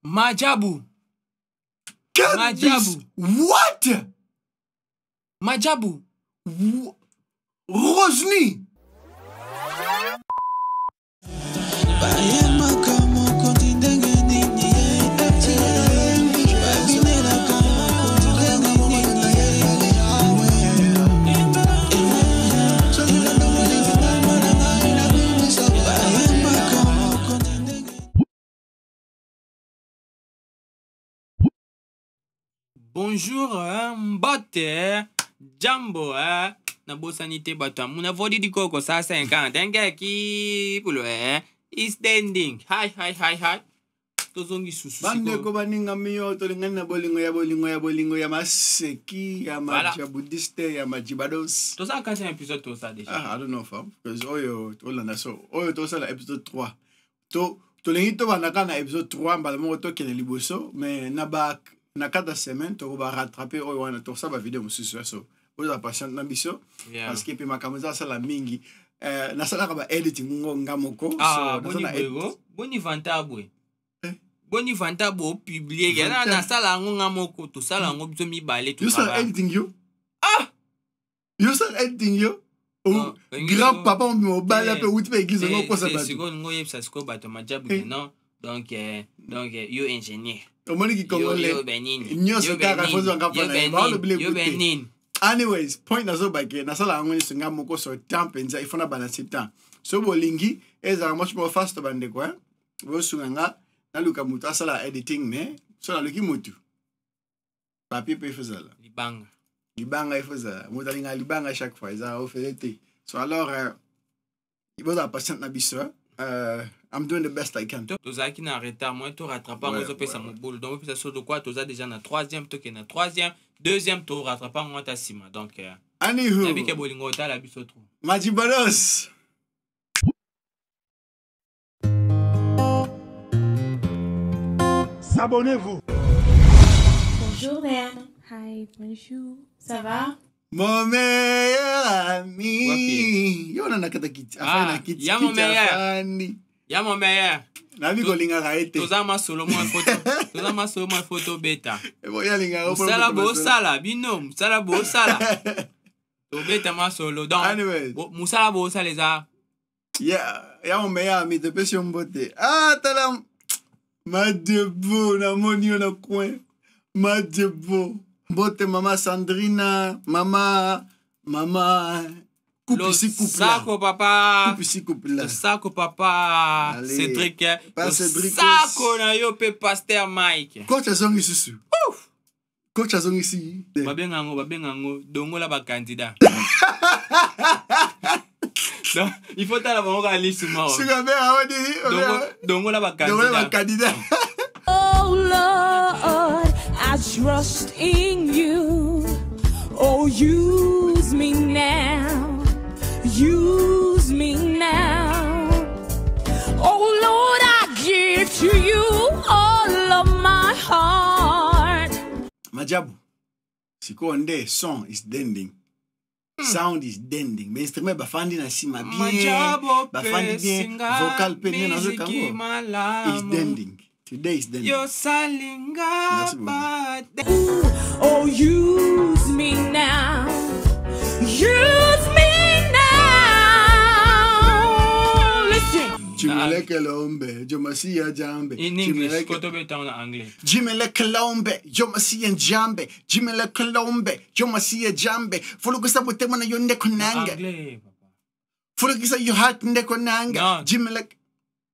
Majabu. Majabu. What? Majabu. Rosny. Bonjour, mbote, jambo, na bosanité bato muna vodi di koko sa 50 enge ki pulo is standing. Hi. Tozongi susu. Bande ko baninga miyo to lingana bolingo ya maseki ya majabudiste ya majibados. To sa kasi episode to sa déjà. I don't know fam because oyo to landa so oyo to sa la episode 3. To lingito banaka na episode 3 mbala mo to kele liboso mais na ba na 4 semaines to va rattraper oyo wana to sa ba vidéo mususu so. Oyo la patient na biso parce que pe makamuza sa la mingi na sala ka ba editing ngonga moko so boni vantabwe. Boni vantabo publier gana na sala ngonga moko to sala ngo biso mibale to. You start editing yo? You start editing yo? Oh, grand papa mo bala pe wuti pe gizo ngo kosa ba. Segon ngo yebsa sko bato majabu non. Donc yo ingénieur. O moni ki congolais. Yo benin. Nyoso ka fozo nga pa na. Yo benin. Anyways, point na zo ba ke na sala ngo ni singa moko so temps penza ifona balance temps. So bolingi eza much more faster bande kwa. Bo sunga na luka mutu asala editing me so na luki mutu. Papier pe fazala. Libanga ifazala. Mutu linga libanga chaque fois ça au fait. So alors il va patient na biso. I'm doing the best I can. Tozaki na retard moi to rattrapant ngo pesa mo boule donc pesa so de quoi toza déjà na 3e to ke na 3e deuxième to rattrapant ngo ta sima donc anywho na bike bolingo ta la biso trop. Majibados. Abonnez-vous. Bonjour Dan. Hi, bonjour. Ça va? Mon meilleur ami. Yo na nakata kiti. Afana kiti. Ya mon meilleur. Na bi kolinga raete. Tozama solo mo photo. Tozama solo mo photo beta. Ebo ya linga ro. Sala bo sala binom. Sala bo sala. To beta ma solo donc. Anyway. Musala bo sala za. Ya mon meilleur ami te pesi mbote. Talam. Madebo na moni na coin. Madebo. Mbote mama Sandrina, mama coupe ici coupe là. Sako papa. Coupe ici coupe là. Sako papa. Allez. Cédric. Pas Cédric. Sako na yo pe pasteur Mike. Coach azongi susu. Coach azongi ici. Babengango dongo la ba candidat. Non, il faut t'aller voir la liste moi. Dongo la ba candidat. Oh Lord, I trust in you. Oh, use me now. Use me now. Oh Lord, I give to you all of my heart. Majabu. Siko onde son is dending. Sound is dending. Mais instrument bafandi na sima bien. Bafandi bien. Vocal pe na zo kango. Is dending. Today is dending. Yo salinga bad. Oh, use me now. Use me now. Listen. Jimeleke lombe, jomasiya jambe. In English, koto beta en anglais. Jimeleke lombe, jomasiya jambe. Jimeleke lombe, jomasiya jambe. Fulukisa mutema na yonde konanga. Anglais, papa. Fulukisa yo heart nde konanga. Jimeleke.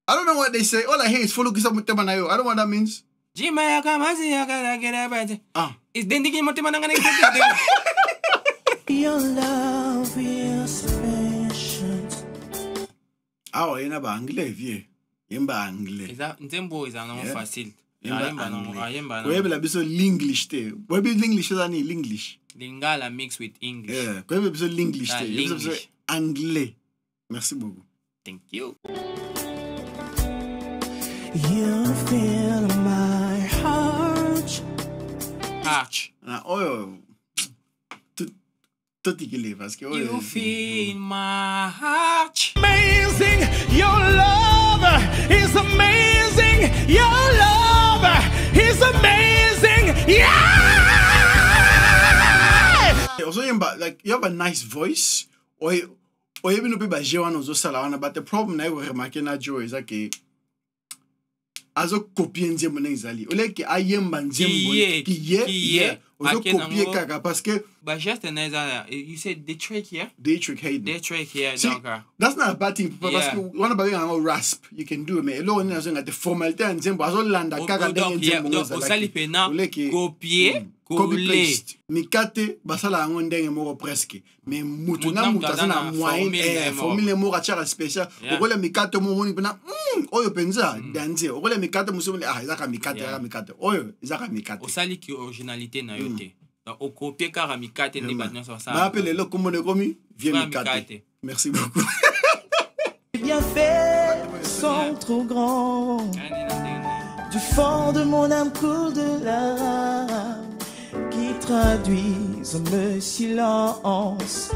I don't know what they say. All I hear is fulukisa mutema na yo. I don't know what that means. Jimaya kamasiya kala bate. Is dending mutema na ngane. Your love is patient. Yena ba anglais vie. Yemba anglais. Nzembo is non facile. Yemba non. Wewe la biso linglish te. Wewe linglish ni linglish. Lingala mix with English. Yeah. Wewe biso linglish te. Wewe biso anglais. Merci beaucoup. Thank you. You fill my heart. You fill my heart. Amazing, your love is amazing. Your love like you have a nice voice or even no people jewana uzosala wana, but the problem na remarque na Joe is like azo copier nzembo n'ezali oleke ayemba nzembo kiye ozo copier kaka parce que but just another you said the trick here See, donc that's not a bad thing parce que one about you rasp you can do mais lo na zonga de formalité nzembo azo landa kaka ndenge nzembo ngozala osali pena copier coller mikate basala ngo ndenge moko presque mais mutu na mutu azana moyen formule moko achara spécial okola mikate mo moni pena oyo penza danze okola mikate musomle izaka mikate oyo izaka mikate osali ki originalité na yo te donc au copier car mikate ne ba non ça ma appelle le comme on est commis vieux mikate merci beaucoup Bien fait sont trop grands. Du fond de mon âme coule de larmes qui traduisent le silence.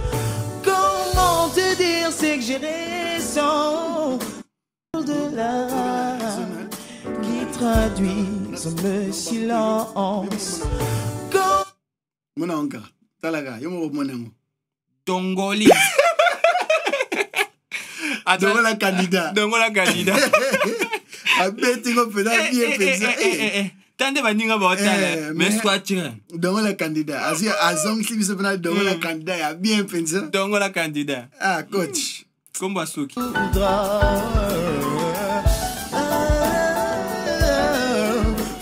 Comment te dire c'est que j'ai raison de larmes qui traduisent le silence. Mon oncle, talaga, yo mo monango. Dongoli. Dongo la candidat. Abeti ko pena bien pensa. Tande baninga ba hotala. Mais soit tu. Dongo la candidat. Azong si biso pena dongo la candidat ya bien pensa. Dongo la candidat. Ah coach. Komba soki.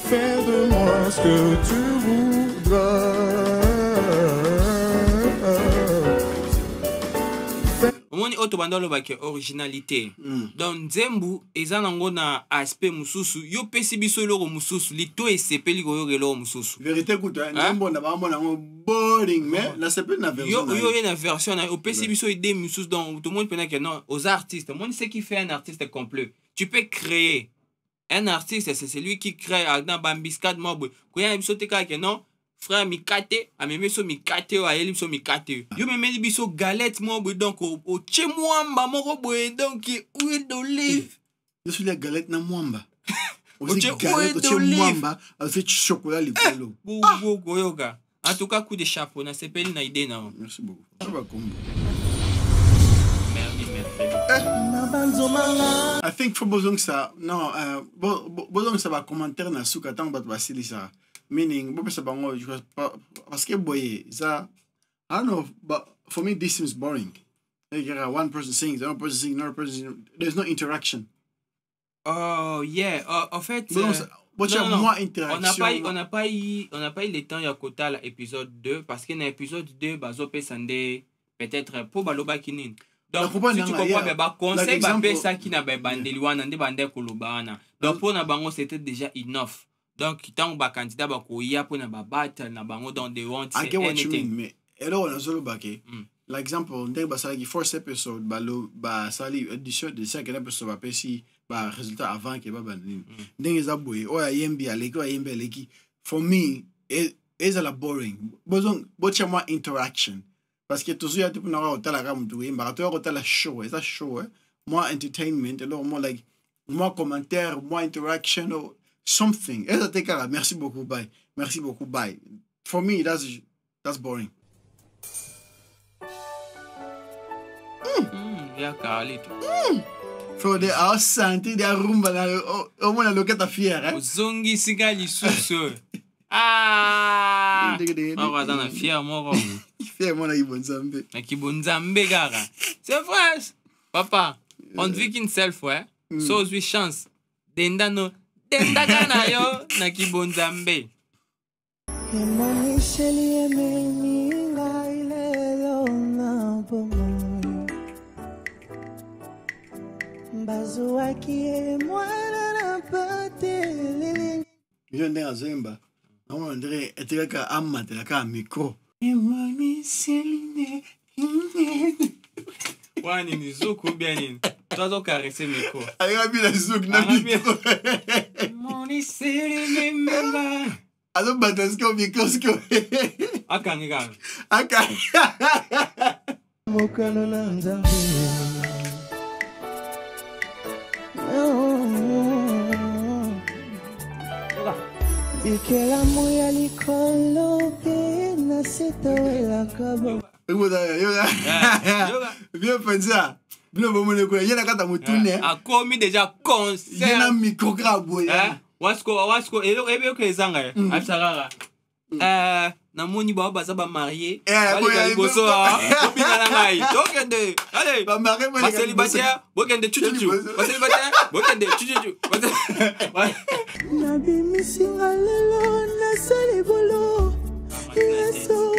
Fais de moi ce que tu voudras. Moni auto bandolo ba ke originalité. Donc nzembu eza nango na aspect mususu yo pesi biso loko mususu li to esepeli ko yo loko mususu. Vérité kuto nzembo na ba mona ngo boring mais la sepeli na version. Yo na version na yo pesi biso idée mususu donc tout le monde peut que non aux artistes. Moi ce qui fait un artiste complet. Tu peux créer un artiste c'est celui qui crée dans bambiscade mo boy. Ko ya biso te ka que non frère mikate ameme so mikate o ayeli so mikate yo memeli biso galette mo boy donc o chemwamba moko boy donc huile d'olive yo sur les galettes na mwamba o galette o chemwamba avec chocolat likolo beaucoup yoga en tout cas coup de chapeau na sepeli na idée na merci beaucoup ça va combo I think for bozong ça non bozong ça va commentaire na suka tant bat basili ça meaning parce que boy ça I don't know but for me this seems boring like one person sings another person sings another person there's no interaction. Oh yeah en fait interaction on n'a pas eu le temps ya kota la épisode 2 parce que dans épisode 2 bazo pesande peut-être pour baloba kinin donc si tu comprends ba conseil ba pesa ki na ba bandeli wana nde bande kolobana donc pour na bango c'était déjà enough. Donc, tant que candidat ba koya pour na ba battre na bango dans des want I get what you mean, mais alors on a solo baké. L'exemple on dit ba sali first episode ba sali edition de second episode ba pesi ba résultat avant que ba bandini. Ndenge za boy o ya yembi aleki o yembi aleki. For me is a boring. Besoin bocha moi interaction parce que toujours ya tipo na hôtel ka mtu yemba to hôtel show, c'est show moi entertainment alors moi like moi commentaire, moi interaction something. Merci beaucoup, bye. Merci beaucoup, bye. For me, that's boring. Yeah, Carlito. For the house santé, the rumba, au moins la loquette fière, hein. Zongi sigali suso. Ah! On va dans la fière, moro. Fière, moi, la kibonzambe. La kibonzambe, gara. C'est vrai, papa. On vit qu'une seule fois, so we chance. Dendano. Tendaka na yo na kibonzambe. Emoni sheli emeninga ilelo na bomo. Bazo aki mwana na pate. Je ndenge azemba. On dirait etika amate la ka micro. Emoni sheli Wani ni zoko bien ni. Toi donc caresser micro. Arabi la zouk na micro. Moni seri memba. Alors batasko microscope. Akanga. Mokano na nzambe. Bikela moya likolo pe na seto la kabo. Bien pensé. Bien bon ko yena kata mutune. A commis déjà concert. Yena microgra boya. Wasko ebe ko ezanga. Afsarara. Namoni ba baza ba marié. Wali boso opina na ngai. Tokende. Allez. Ba marié ba célibataire. Bokende chuchu. Ba célibataire. Bokende chuchu. Nabi misinga lelo na salibolo. Yeso.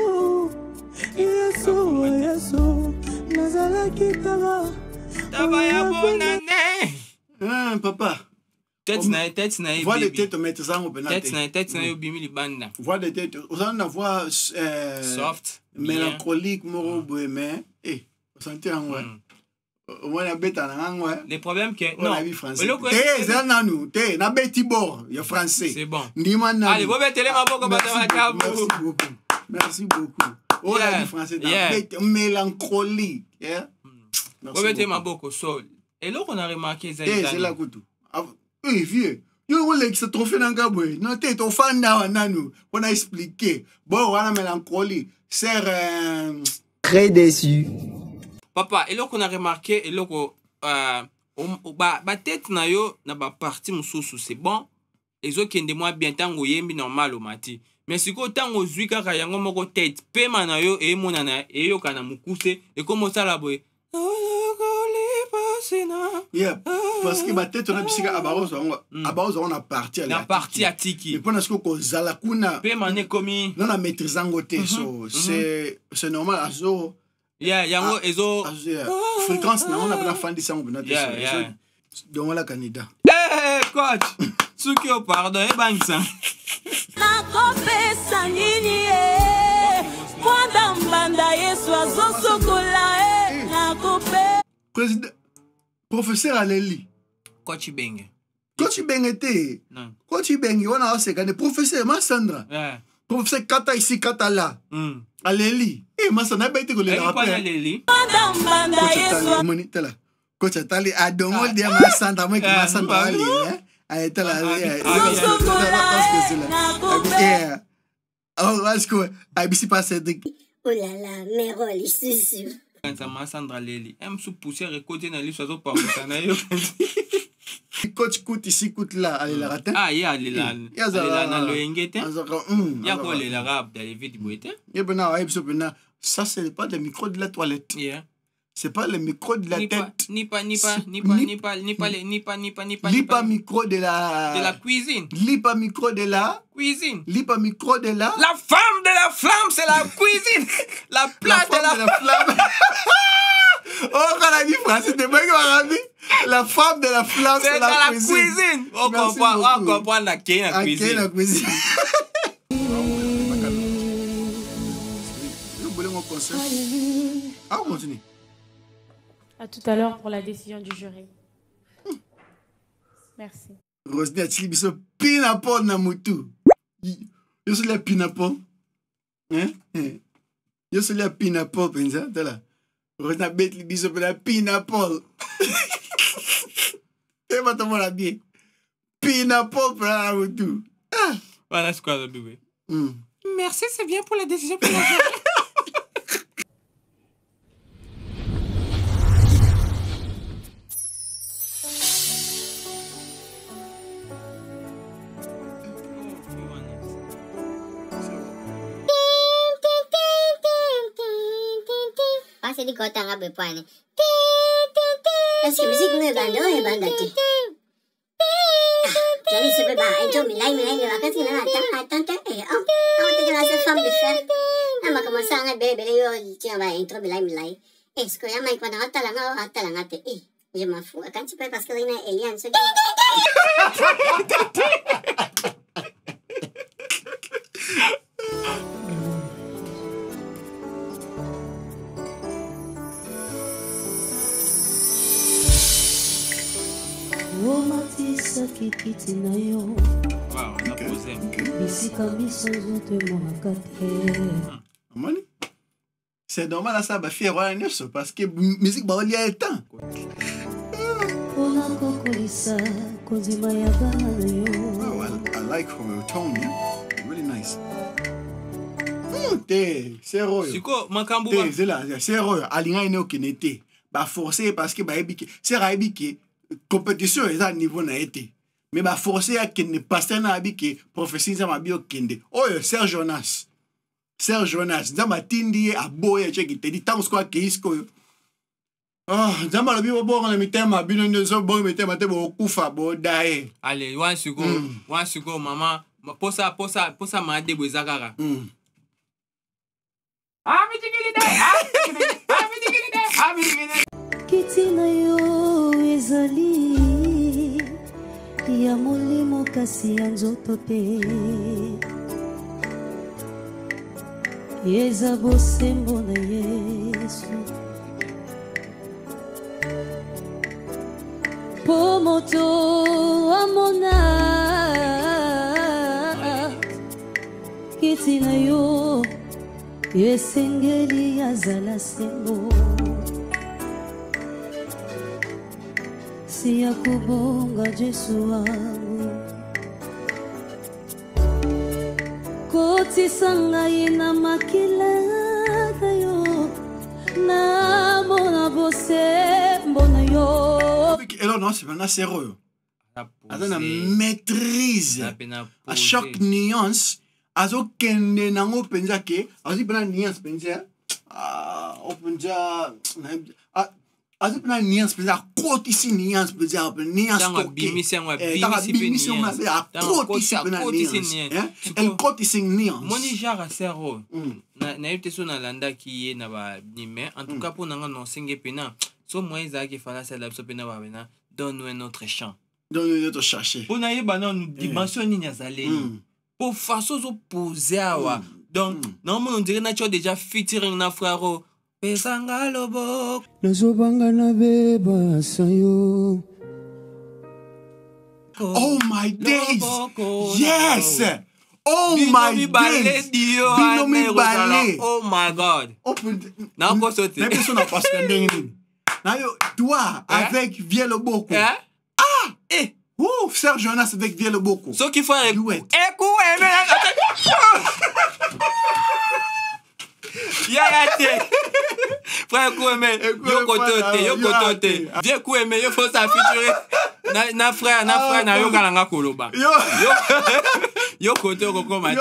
Nazala kitaba. Taba ya bonane. Papa. Tête na voix de tête mettre ça au penalty. Tête na yo bimi libanda. Voix de tête, on a une voix soft, mélancolique moro mais on sentait en ouais. On a bête en ouais. Les problèmes que non. C'est un nous, na bête bord, il français. C'est bon. Allez, vous mettez les maboko bata kabu. Merci beaucoup. On a dit français dans bête mélancolique, Vous mettez maboko sol. Et là on a remarqué ça. C'est là couteau. Oui, vieux. Yo wole qui se trophée dans Gaboué. Non, t'es ton fan là, nanou. On a expliqué. Bon, on a mélancolie. C'est très déçu. Papa, et là qu'on a remarqué, et là qu'on ba tête na yo na ba partie mususu c'est bon. Les autres qui ont moins bien tango yembi normal au mati. Mais si ko tango zui kaka yango moko tête pema na yo e monana e yo kana mukuse et comment ça la boy. Yeah, parce que ma tête on a bisika abaroz on a parti à la partie à tiki. Et pendant ce que zala kuna pe mané commis non la maîtrise en côté so c'est normal azo yango ezo fréquence na on a pas fan de ça on a donc la candidat coach suki o pardon e bangsa na kopesa nini kwanda mbanda Yesu azosokola na kope président professeur Aleli. Coach Benge. Coach Benge te. Non. Coach Benge, on a aussi gagné. Professeur Massandra. Professeur Kata ici, Kata là. Aleli. Massandra, n'a pas été que le rappel. Aleli. Coach Atali, a donné des Massandra, moi qui Massandra Ali. Elle était là. Oh, est-ce que Abisi pas Cédric? Oh là là, mes rôles, ici. Quand Massandra Leli, aime se pousser à récolter dans l'histoire de parler. Coach coûte ici, coûte là, allez la rater. Ah, il y a les là. Il y a dans le Engete. Il y a quoi les arabes dans les vides boîtes. Ça, c'est pas le micro de la toilette. C'est pas le micro de la tête. Ni pas micro de la cuisine. Lipa micro de la cuisine. Lipa micro de la femme de la flamme, c'est la cuisine. La place de la flamme. Oh, quand on a dit français, c'est pas qu'on la femme de la flamme, c'est la cuisine. On comprend la cuisine. La cuisine. Ah, on continue. À tout à l'heure pour la décision du jury. Merci. Rosny a tili biso pineapple na mutu. Yo soli a pineapple. Yo soli a pineapple penza. Tala. Rosny a betli biso pe la pineapple. E ba tomo la bien. Pineapple pe la mutu. Voilà ce qu'on a doué. Merci, c'est bien pour la décision pour la jury. C'est du côté à Bepane. Est-ce que musique ne va pas bandati? J'allais se faire un job, mais là, il me va casser la tante. Et on te la femme de fer. On va commencer à bébé, tiens, va intro, mais là, est-ce que y a un quoi dans la talanga? Je m'en fous. Quand tu peux, parce que il y a Eliane, ce c'est normal à ça, parce que musique, il y a le temps. I like her tone, yeah? Really nice. te ser oyo siko makambo te zela ser oyo alinga ine okende te baforce parce que bayebi ke ser ayebi ke compétition eza niveau na ye te mais baforce akende paster na ayebi ke prophétie nzambe abi okende oyo ser Jonas nzambe atindi ye aboya cheki te di ntango siko akei sikoyo nzambe alobi bobonga na mitema bino nde zobonga mitema te bokufa bodaye ale wan siko mama posa madebo eza kaka kiti na yo ezali ya molimo kasi ya nzoto te eza bosembo na Yesu po moto amona kiti na yo esengeli azala sembo si ya kubonga Jesu wangu kotisa ngai na makila na yo namona bosembo na yo alors non c'est pas ser oyo aza na maîtrise à chaque nuance azokende nango mpenza ke azi mpena nuance mpenza openza azi mpena nuance mpenza akotisi nuance mpenza nuance abimisi akotisi mpena nuance ekotisi nuance moni genre aser oyo nayebi te so nalandaki ye na banime en tout cas mpo nanga nonsenge mpena so moi ezalaki falasala biso mpena babena donne-nous un autre champ donne-nous un autre chercher mpo nayeba nanu dimension nini azaleli po façon ozopose awa donc naomona ondire na tio déjà featuring na frère o pesanga loboko nazobanga na bebasa yo oh my days yes oh my days bino mibale oh my god nakoso te nayebi so na pasika ndenge nini nayo toi avec Vieux Loboko Serge Jonas avec Vieux Loboko so qu'il faut frère Koueme yo kote Vieux Koueme yo faut ça featurer na frère na yo kalanga koloba yo kote kokoma te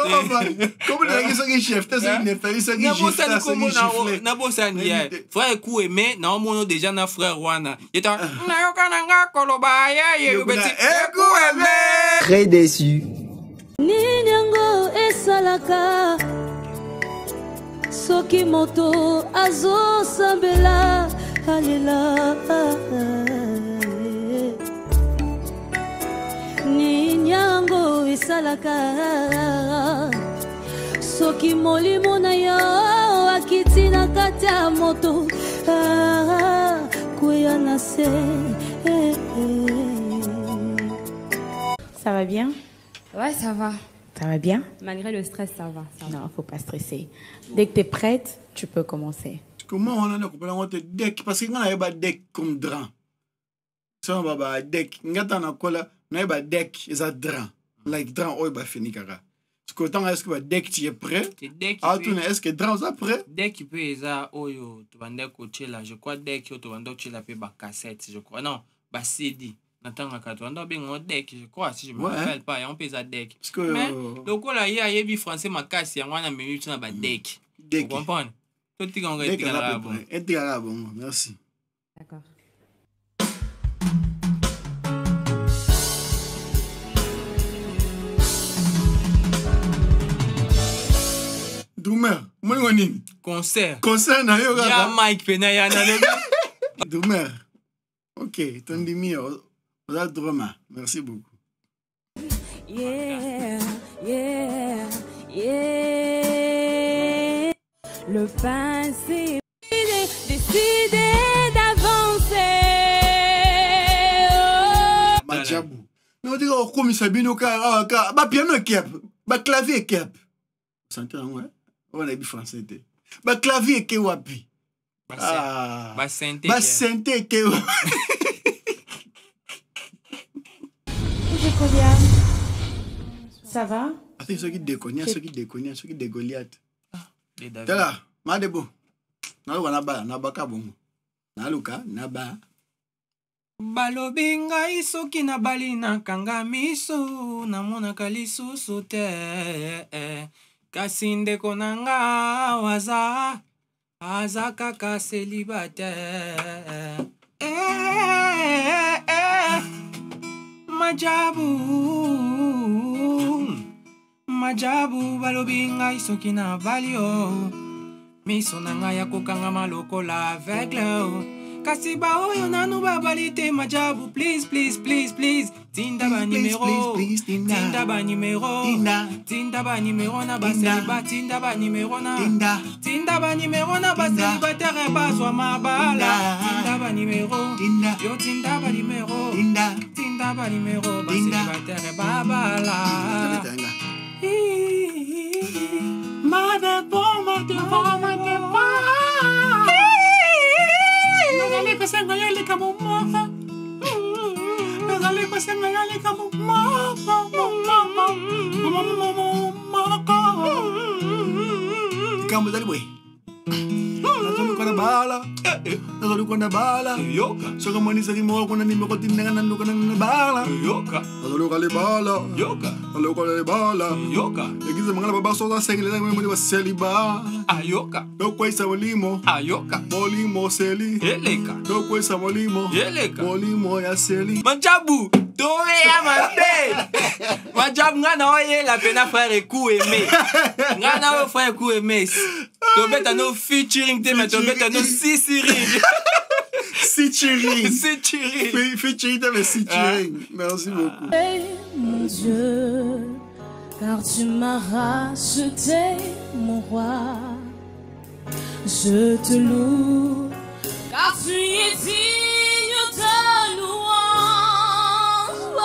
comme le qui chef te c'est une famille ça qui gifle na bosani frère Koueme na omono déjà na frère wana yeta na yo kalanga koloba ye beti Koueme très déçu nini yango esalaka soki moto azosambela alela nini yango esalaka soki molimo na yo akiti na kati ya moto kweya na se Ça va bien? Ouais, ça va. Ça va bien? Malgré le stress, ça va. Non, faut pas stresser. Dès que tu es prête, tu peux commencer. Comment on a compris deck parce que on a pas deck comme drap. Ça on va deck. Ngata na kola na ba deck is a drap. Like drap oy ba fini kaka. Parce que tant est-ce que deck tu es prêt? Ah tu est-ce que drap ça prêt? Deck peut eza oyo to bande ko chela. Je crois deck yo to bande chela pe ba cassette, je crois. Non, ba CD. Natanga katwanda bengo deck, je crois si je me rappelle pas, on peut ça deck. Parce que mais donc là il y a yebi français makasi yango na minute na ba deck. Vous comprenez? Tout est en réalité là bon. Merci. D'accord. Drummer, moi ngoni concert na yo kaka. Ya Mike pena ya na le. Drummer. OK, ton demi vous êtes drummer. Merci beaucoup. Yeah. Le passé décidé d'avancer. Majabu. Non, dis oh comme ça bino ka ba piano kep, ba clavier kep. Santé en ouais. On a bi français té. Ba clavier ke wapi? Ba synthé. Ba synthé ke. Ça va? Attends, ceux qui déconnent, ceux qui Goliath. Tela, madebo. Naluka naba, nabaka bongo. Naluka naba. Balobi ngai soki nabali nakanga miso namonaka lisusu te kasi ndeko na nga aza kaka célibataire majabu balobi ngai soki nabali miso na ngai yakokangama lokola aveugle kasi ba oyo nanu babali te majabu please tinda ba numero tinda ba numero na baseliba tinda ba numero na baselibatere bazwa mabala tinda ba numero yo tinda ba numero baselibatere babala Madebo Nazali kusenga yale kama mama. Nazali kusenga yale kama mama. Kama zali boy. Nazali kuna bala. Yoka. Soka mani sari mo kuna nime ko tinga nan luka nan bala. Yoka. Nazali kale bala. Yoka. Nazali kale bala. Yoka. Egize mangala baba soza sengle na mo ba seliba. Ayoka. No kwesa molimo. Ayoka. Molimo seli. Eleka. No kwesa molimo. Eleka. Molimo ya seli. Majabu. Towe ya mabe. Majabu ngana oye la pena frère coup aimé. Ngana o frère coup aimé. Tobeta no featuring te mais tobeta no sisiring. Featuring. Featuring te mais featuring. Merci beaucoup. Mon Dieu, car tu m'as racheté mon roi. Je te loue, car tu es digne de louange. Oh,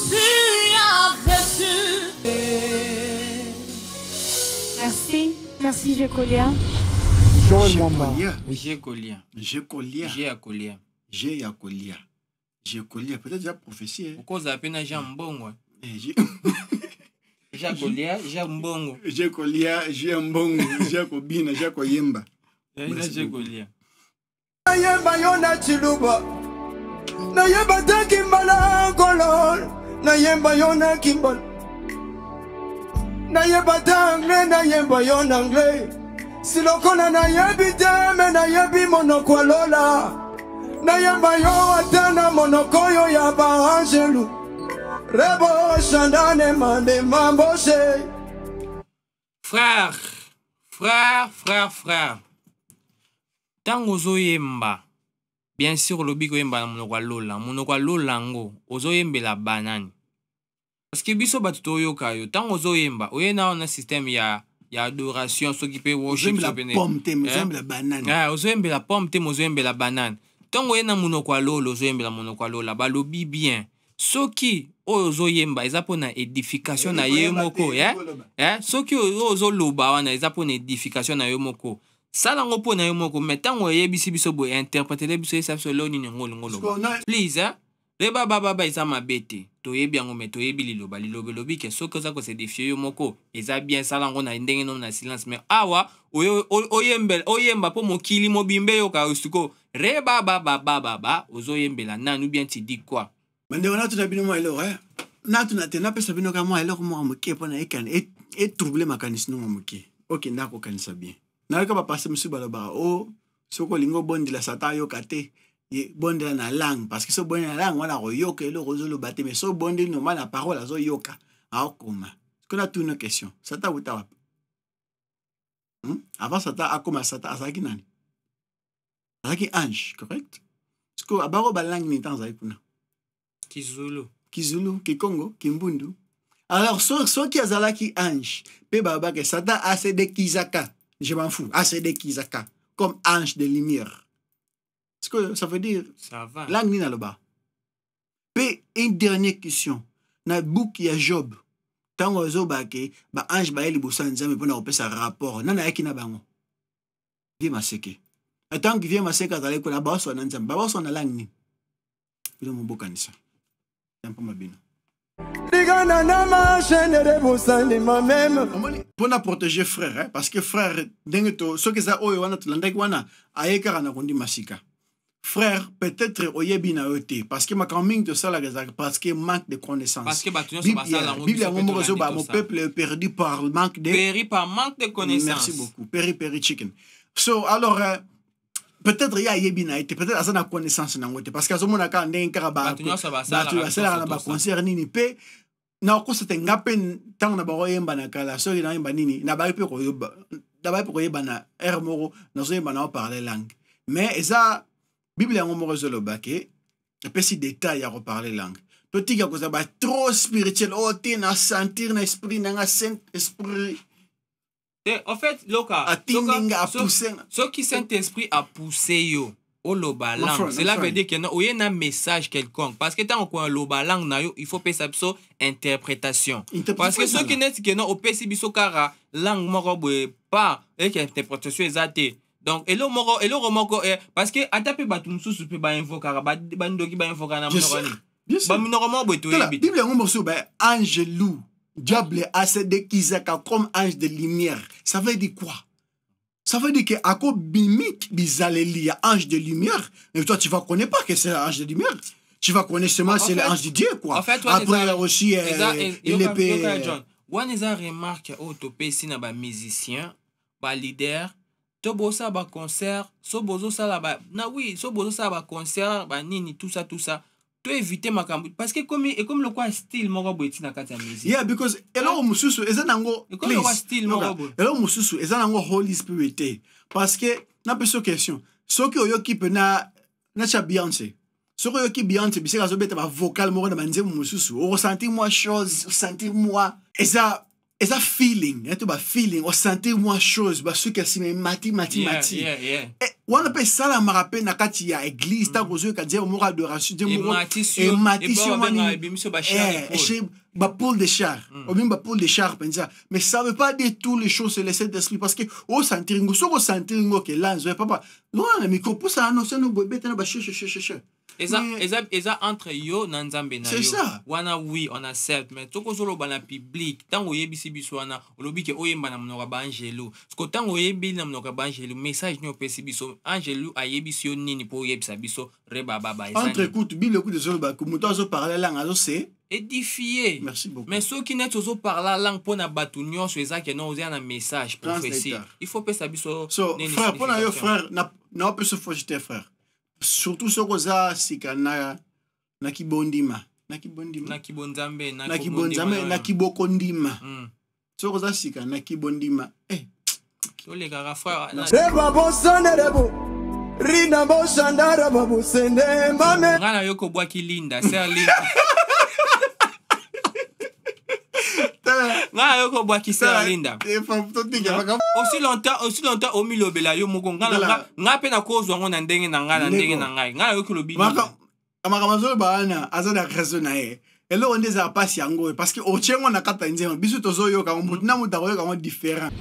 tu as reçu. Merci Gécolia. Gécolia, peut-être déjà prophétie. Pourquoi vous appelez un jambon? Jacolia, jambongo. Gécolia, jambongo, Jacobina, Jacoyemba. Jacolia. Nayemba yona chiluba. Nayemba takimbala kolol. Nayemba yona kimbal. Nayemba tangle, nayemba yona angle. Silokona nayebi teme, nayebi monokwalola. Nayemba yo atana monokoyo ya ba angelu. Rebo shandane mande mambose. Frère. Tango ozoyemba. Bien sûr lobi koyemba na monoko lola. Monoko lola ngo ozoyembela banani. Parce que biso batu toyoka yo tango ozoyemba oyena on a système ya adoration soki pe worship la pomme te la banane. Ozoyembela pomme te ozoyembela banane. Tango oyena monoko lola ozoyembela monoko lola balobi bien. Soki ozoyemba eza pona edification na ye moko soki ozoloba wana eza pona edification na yo moko sala ngo pona yo moko mais tango oyebisi biso bo interpréter biso esa biso lo nini ngolo please reba baba eza mabete toyebi yango mais toyebi liloba lobi ke soki oza ko se défier yo moko eza bien sala ngo na ndenge no na silence mais awa oyemba po mokili mobimbe yo ka usiko reba baba ozoyembela nanu bien ti di quoi. Mande wana tu nabino mo elo na tu na tena pesa bino ka mo elo ko mo moke pona e troubler makanisi no moke. OK ndako kanisa bien. Na ka ba passer monsieur balaba soko lingo bondi la sata yo kate ye bondi na langue parce que so bondi na langue wana ro yoka elo rozo lo baté mais so bondi normal la parole azo yoka akoma. Est-ce qu'on a une question? Sata wuta wap. Avant sata akoma sata azaki nani? Azaki ange, correct? Est-ce que abaro ba langue ni temps aikuna? Kizulu, Kikongo, Kimbundu. Alors, ceux qui ont qui ange, Peba que Satan a cédé Kizaka. Je m'en fous, a cédé Kizaka. Comme ange de lumière. Est-ce que ça veut dire? Ça va. Langue ni le bas. Puis, une dernière question. Na book ya Job. Tant que Zobake, ba ange ba eli bosan zame pour na sa rapport. Nana yaki na bango. Vie maseke. Et tant que vie maseke azale ko na ba so na nzamba. Ba so na langue ni. Bilo mo bokanisa. Un peu ma bino. Tigana nama généré bosani moi-même. Pour protéger frère, hein, parce que frère, dengeto, ce que ça oye wana tulandek wana, ayeka na kondi masika. Frère, peut-être oyebi na yote, parce que ma camping de ça la parce que manque de connaissances. Parce que Bible mon peuple est perdu par manque de connaissances. Merci beaucoup. Peri chicken. So alors peut-être il y a yebi na yote, peut-être ça na connaissance na yote, parce que ça mona ka ndenga ba ça na concert nini pe na ko c'était ngapen tant na ba yemba na kala so na yemba nini na ba pe ko yoba da ba pe ko yeba na moro na so yemba na parler langue mais ça Bible yango moko zoloba ke pesi détail à reparler langue to tika ko ba trop spirituel o te na sentir na esprit na saint esprit et en fait loka ce qui saint esprit a poussé yo au loba langue cela veut dire que non il y a un message quelconque parce que tant qu'on loba langue na yo il faut penser biso interprétation parce que ceux qui n'est que non au pesi biso kara langue moko pas et que interprétation exacte donc et le moko parce que atape batu mususu pe ba invoka ba ndoki ba invoka na monoko ni ba minoko bo to yebi Bible ngombo so ba ange loup diable a se déguisaka comme ange de lumière ça veut dire quoi? Ça veut dire que ako bimik bizaleli ange de lumière mais toi tu vas connaître pas que c'est ange de lumière tu vas connaître seulement c'est l'ange de Dieu quoi en fait après aussi il est John one is a remarque autopé si na ba musicien ba leader to bosa ba concert so bozo sala ba na oui so bozo sala ba concert ba nini tout ça to éviter makambo parce que comme le quoi style moko boeti na kati ya musique yeah because elo mususu ezanango comme le style moko elo mususu ezanango Holy Spirit parce que na peso question soki oyoki pena na cha Beyoncé soki oyoki Beyoncé biseka zo beta ba vocal moko na manzemu mususu o ressentir moi chose sentir moi eza feeling tu ba feeling o sentir moi chose ba suka si mati wana pe sala marape na kati ya église ta kozo ka dire moko adoration de moko et matisio wani ba Paul de char ou même ba Paul de char pensa mais ça veut pas dire toutes les choses c'est le Saint-Esprit parce que au sentir ngo so ko sentir ngo que là papa non na micro pour ça non c'est nous bête na ba cherche Eza entre yo na nzambe na yo. C'est ça. Wana oui on accepte mais toko zolo bana public tango yebisi biso wana olobi ke oyemba na mnoka ba angelo. Sko tango yebi na mnoka ba angelo message ni opesi biso angelo ayebisi yo nini po yebisa biso reba baba eza. Entre écoute Bible écoute zolo ba ko muto zo parler langue azo c'est édifié. Merci beaucoup. Mais ceux qui n'est ozo parler langue pour na batu nyonso eza ke non oza na message prophétie. Il faut pesa biso. So frère pour na yo frère na peut se fojiter frère. Surtout ce que ça sika na kibondima na kibonzambe na kibokondima ce que ça sika na kibondima to les gars frère reba bosane rebo rina bosandara babusende mame ngana yoko bwa kilinda ser linda ngana yoko bwa kiser linda aussi longtemps au milieu bela yo moko ngana ngape na kozwa ngona ndenge na ngai ngana yoko lobi makamazolo bana azana raison na ye elo on des apasi yango parce que o tchengo na kata nzema biso tozo yo ka mutu na mutu akoyo ka différent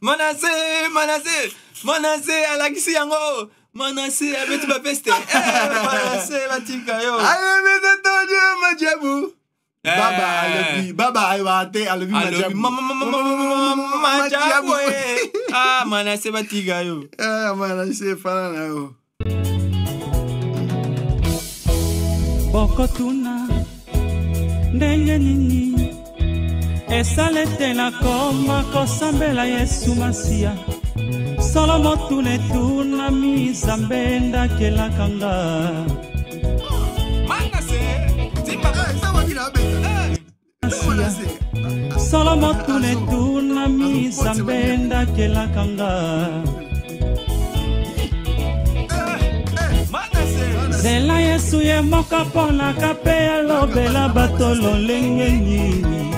Manase alakisi yango Manase avec ma peste Manase batika yo allez mais attendu majabu baba ayate alobi majabu majabu ah Manase batika yo Manase fana na yo bokotuna ndenge nini esaletela koma kosambela Yesu Masia solo motune tuna mizambe ndakelakanga solo motune tuna mizambe ndakelakanga zela Yesu ye moka ponaka pe alobela bato lolenge nini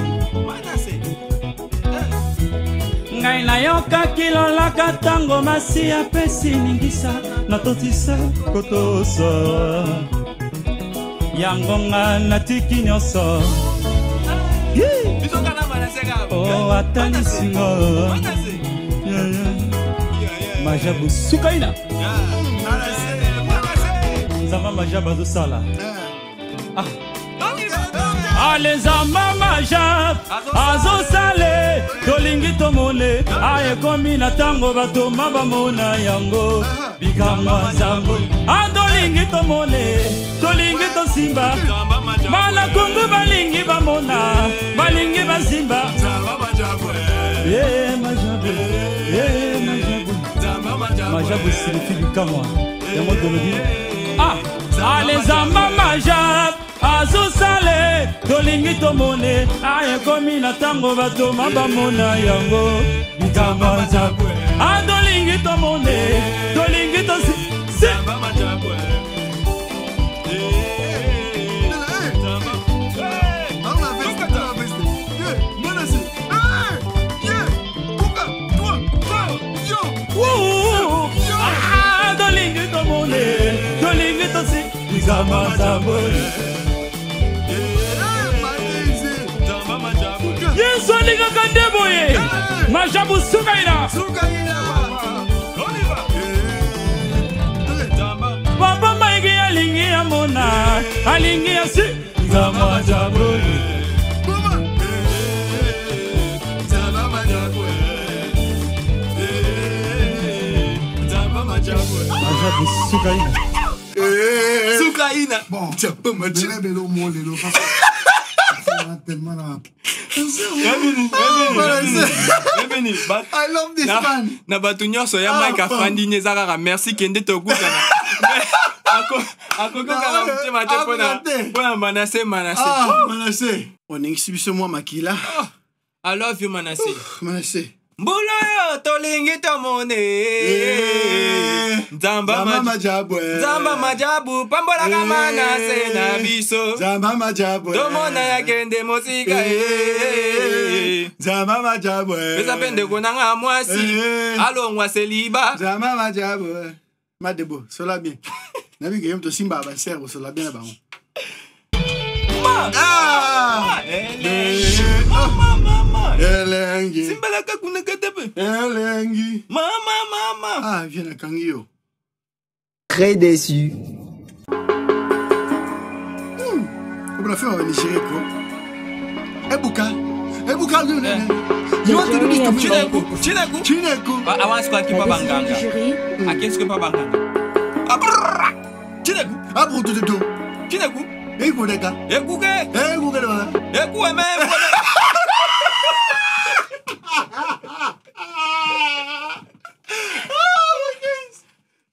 ngai nayoka kilolaka tango masi apesi ningisa natotisa kotosa yango nga natiki nyonso o atanisingo majabu sukaina Majab azosala. Alezamba Majab azosale tolingi tomone ayekomi na tango batoma bamona yango bikangwa nzambo tolingi tomone tolingi tosimba bana kungu balingi bamona balingi basimba Majab signifie bikamwa yango tolobi alezamba Majab azosale tolingi tomone ayekomi na tango batoma bamona yango bikamba nzambo tolingi tomone tolingi tosimba tolingi tomone tolingi tosimba nzambo Yesu alingaka ndeboye Majabu sukaina Papa maigi alingi ya mona alingi ya si Majabu Majabu sukaina Sukaina Bon, tiens, pas ma tiens. I love this man. Na batu nyonso ya Mike afandi nyezaka merci kende tokutana. Akoko kala mtema te pona Manasseh. Manasseh. On exhibe moi Makila. I love you Manasseh. Manasseh. Mbula yo tolingi tomone Nzamba Majabu pambola kamana se na biso Nzamba Majabu tomona ya kende mosika Nzamba Majabu pesa pende konanga mwasi alongwa seliba Nzamba Majabu Madebo sola bien nabi ke yomto simba ba servo sola bien ba Elengi. Simbalaka kuna katepe. Elengi. Mama. Ah, viens à Kangio. Très déçu. On a fait un Nigeria quoi. Ebuka, non. You want to do this to me? Chineku. Avance quoi qui pas banganga. À qu'est-ce que pas banganga? Chineku. Abro tout. Chineku. Eko deka. Ekuke. Ekuke. Ekuwe même.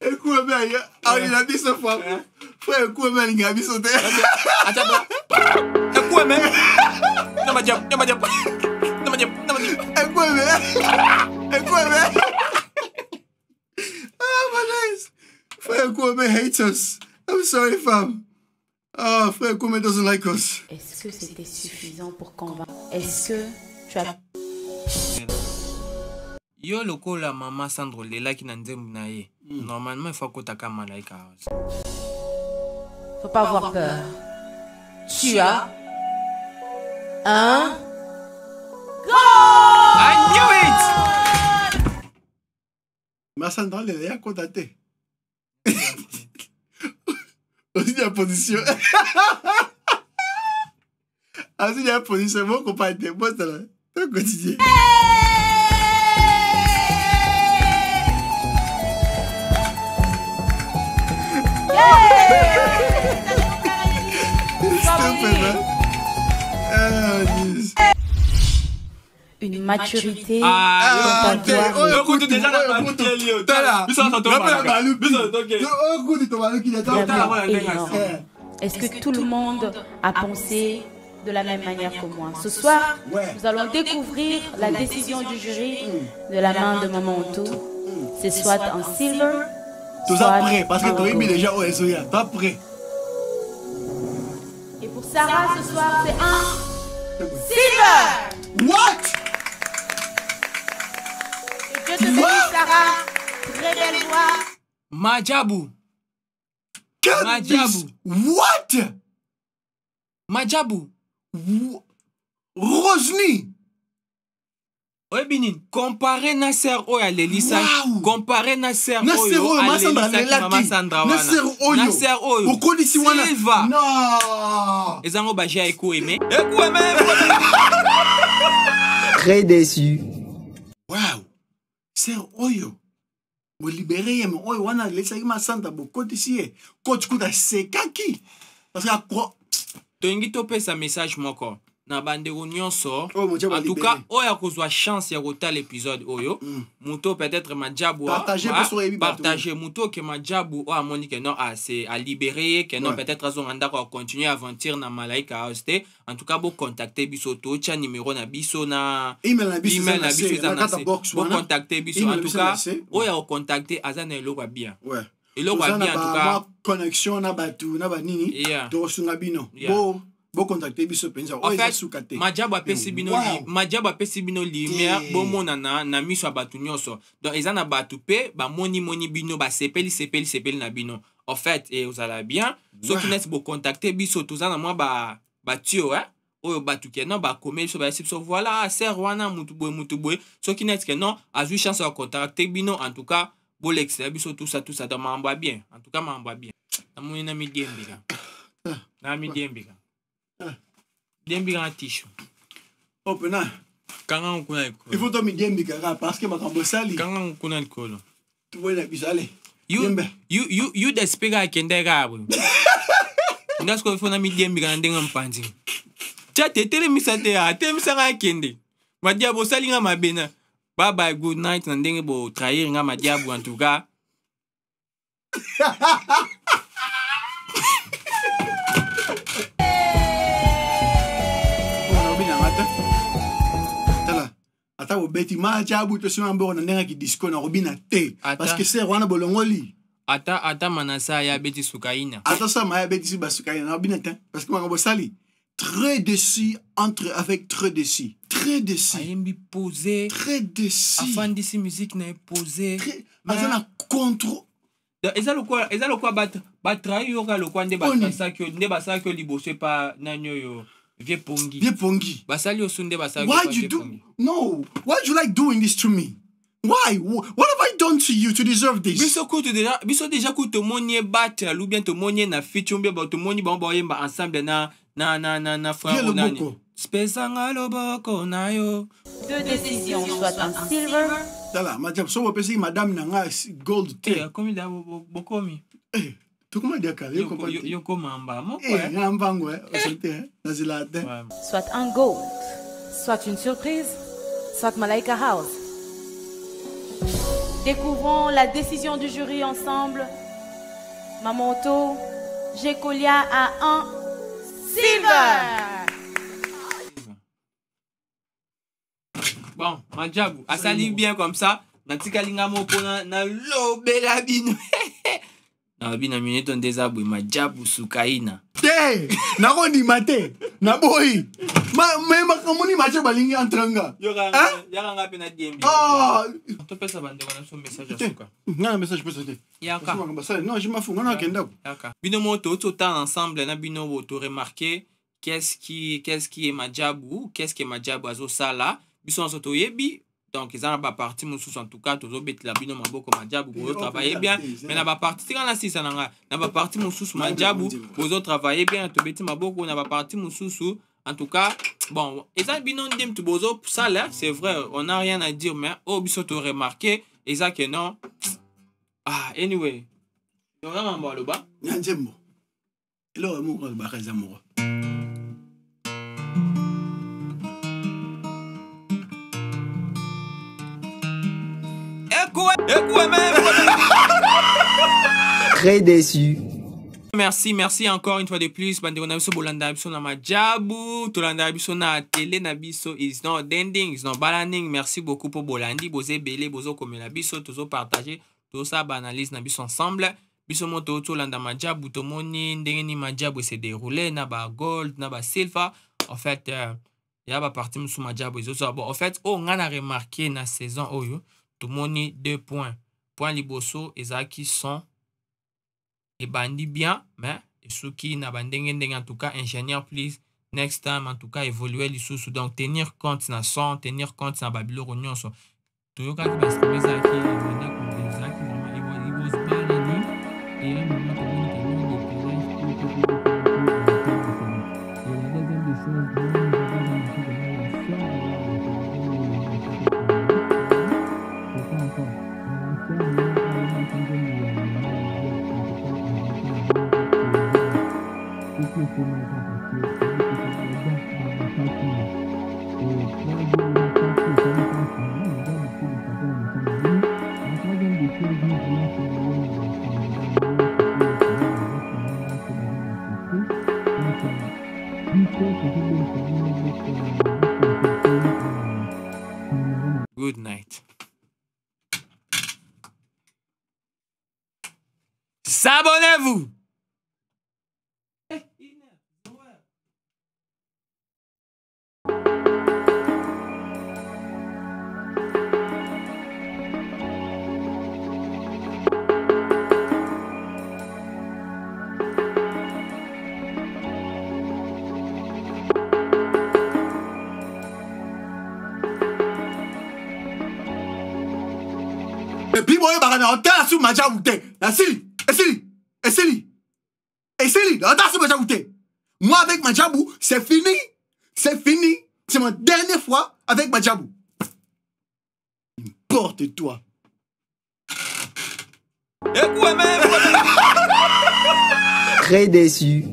Écoute, il a dit ce fois. Frère, écoute, il a dit ce fois. Attends, écoute, mais. Oh, my days. Frère, écoute, hates us. I'm sorry, fam. Oh, frère, écoute, doesn't like us. Est-ce que c'était suffisant pour convaincre? Est-ce que tu as... Yo lokola mama Sandro lela ki na nzembo na ye. Normalement il faut kotaka malaika. Faut pas avoir peur. Tu as un goal! I knew it! Ma Sandro lela contacté. Aussi la position. Aussi la position mon compagnon. Moi ça là. Au quotidien. Une maturité. Est-ce que tout le monde a pensé de la même manière que moi? Ce soir, nous allons découvrir la décision du jury de la main de Maman Onto. C'est soit en silver, soit prêt, parce que tu as mis gold. déjà au SOYA. Tu es prêt. Et pour Sarah, ce soir, c'est un silver. What? Que Dieu te bénisse, Sarah. Très belle voix. Majabu. What? Majabu. Rosny. Oye binin, comparé na ser oyo alelisa, comparé na ser oyo alelisa mama Sandra wana. Na ser oyo. Okodisi wana. Silva. Non. Ezango baja eko aimé. Eko aimé. Très déçu. Wow. Ser oyo. Bo libéré yeme oyo wana alelisa mama Sandra bokodisi ye. Coach kuta sekaki. Parce que quoi? Tongi topesa message moko. Na bandeko nyonso en tout cas oya kozwa chance ya kota l'épisode oyo muto peut-être majabu partager muto ke majabu o amoni ke non c'est à libérer que non peut-être azonganda ko continuer aventure na Malaika House en tout cas bo contacter biso to cha numéro na biso na email na biso na box bo contacter biso en tout cas oya ko contacter azana eloko bien eloko bien en tout cas connexion na batu na banini to sunga bino bo contacter biso penza o eza sukate majabu apesi bino lumière bomona na miso ya batu nyonso donc eza na batu pe bamoni bino basepeli na bino en fait ozala bien soki neti bo contacter biso toza na mwa batio oyo batu ke non bakome biso bayesi biso voilà ser wana mutu boye soki neti ke non azwi chance ya contacter bino en tout cas bolexela biso tout ça donc makambo bien en tout cas makambo bien namoni na midiembika Diembika tishu. Oh pena. Kanga ukuna ikolo. Il faut to mi diembika parce que makambo sali. Kanga ukuna ikolo. Tu vois la bisale. You the speaker kende gabo. Ndasko ifo na mi diembika ndenga mpanzi. Chate tele misate ya, tele misanga kende. Madiabo sali nga mabena. Bye bye, good night na ndenge bo trahir nga madiabo en tout cas. Ata beti majabu to sima mboko na ndenga ki disco na robina te parce que c'est wana bolongoli ata manasa ya beti sukaina ata sa ma ya beti si basukaina na robina te parce que makambo sali très déçu avec très déçu ayembi posé très déçu afandisi musique na posé azana contre eza lokwa batrahi yoka lokwa nde basaki liboso pa nanyo yo Vieux Pongi. Basali osunde basali. Why'd you do? No. Why'd you like doing this to me? Why? What have I done to you to deserve this? Biso déjà que tout monde battre ou bien tout monde na feature bien tout monde ba yemba ensemble na frère onani. Spesanga loboko na yo. Deux décisions soit en silver. Dala, madame nanga gold te. Komi da bokomi. Tu comment dire calé yoko mamba mo ngambango nazilate soit un gold soit une surprise soit Malaika House. Découvrons la décision du jury ensemble. Mamonto Jekolia à un silver. Bon majabu asali bien comme ça natikali ngamo pona na lobela bino na bina minute ndezabwe majabu sukaina te na kondi mate na boy makamoni mache balingi entranga yaka ngapi na diembi to pesa bande wana so message asuka ngana message pesa te yaka non je m'affou ngana kenda yaka bino moto tout ensemble na bino to remarquer qu'est-ce qui est majabu qu'est-ce que majabu azo sala biso on soto yebi. Donc, ils ont ba partie mususu en tout cas, toujours bête la bino maboko majabu, vous travaillez bien. Mais na ba partie quand la sisa nanga, na ba partie mususu majabu, vous travaillez bien, to bête maboko na ba partie mususu. En tout cas, bon, et ça bino ndim tu bozo ça là, c'est vrai, on n'a rien à dire mais oh biso to remarqué, et ça que non. Anyway. On va m'en le bas. Nyanjembo. Lo mo ko ba kaza mo. Très déçu. Merci encore une fois de plus. Bande on a biso bolanda biso na majabu, tolanda biso na télé na biso is not ending, is not balaning. Merci beaucoup pour bolandi, boze belé, bozo komela biso, tozo partager, tout ça analyse na biso ensemble. Biso moto tolanda majabu, to moni ndenge ni majabu se dérouler na ba gold, na ba silver. En fait, ya ba parti musu majabu izo bon. En fait, on a remarqué na saison oyo, tout moni 2 points. Point liboso ezaki sont et bandi bien mais ceux qui n'a bandenge en tout cas ingénieur please next time en tout cas évoluer les sous donc tenir compte na son tenir compte na babilo ronion so toyoka ki ba streamer ça qui na ko ça qui vraiment it was balancing et un moment donné il y a des Good night. S'abonnez-vous. Et puis, moi, je vais en sous ma jaoute. La Sili, moi, avec ma jabou, c'est fini. C'est fini. C'est ma dernière fois avec ma jabou. Porte-toi. Très déçu.